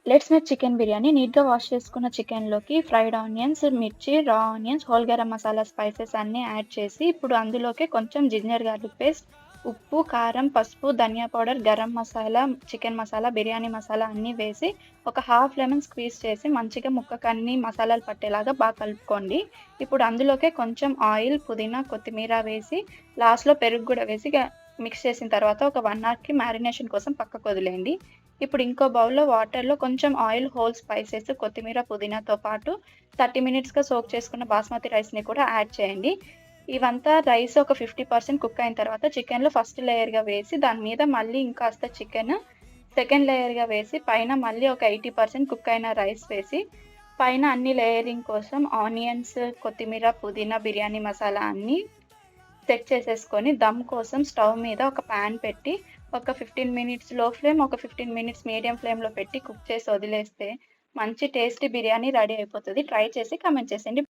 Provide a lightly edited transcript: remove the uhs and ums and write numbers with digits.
Let's make chicken biryani. నీట్‌గా wash చేసుకున్న చికెన్‌లోకి fried onions, మిర్చి, రా onions, whole garam masala spices అన్నీ యాడ్ చేసి, ఇప్పుడు అందులోకి కొంచెం జింజర్ గార్లిక్ పేస్ట్, ఉప్పు, కారం, పసుపు, ధనియా పౌడర్, గరం మసాలా, చికెన్ మసాలా, బిర్యానీ మసాలా అన్నీ వేసి, ఒక హాఫ్ లెమన్ స్క్వీజ్ చేసి మంచిగా ముక్కకన్ని మసాలాలు పట్టేలాగా కలుపుకోండి. ఇప్పుడు అందులోకే కొంచెం ఆయిల్, పుదీనా, కొత్తిమీర వేసి, లాస్ట్‌లో పెరుగు గూడా వేసి మిక్స్ చేసిన తర్వాత ఒక 1 అవర్‌కి మ్యారినేషన్ కోసం పక్కకొదిలేయండి. ఇప్పుడు ఇంకో బౌల్‌లో వాటర్‌లో కొంచెం ఆయిల్, హోల్ స్పైసెస్, కొత్తిమీర, పుదీనాతో పాటు 30 మినిట్స్‌గా సోక్ చేసుకున్న బాస్మతి రైస్‌ని కూడా యాడ్ చేయండి. ఇవంతా రైస్ ఒక 50% కుక్ అయిన తర్వాత చికెన్‌లో ఫస్ట్ లేయర్‌గా వేసి, దాని మీద మళ్ళీ ఇంకాస్త చికెను, సెకండ్ లేయర్‌గా వేసి, పైన మళ్ళీ ఒక 80% కుక్ అయిన రైస్ వేసి, పైన అన్ని లేయరింగ్ కోసం ఆనియన్స్, కొత్తిమీర, పుదీనా, బిర్యానీ మసాలా అన్నీ సెట్ చేసేసుకొని దమ్ కోసం స్టవ్ మీద ఒక పాన్ పెట్టి ఒక 15 మినిట్స్ లో ఫ్లేమ్, ఒక 15 మినిట్స్ మీడియం ఫ్లేమ్‌లో పెట్టి కుక్ చేసి వదిలేస్తే మంచి టేస్టీ బిర్యానీ రెడీ అయిపోతది. ట్రై చేసి కామెంట్ చేసేయండి.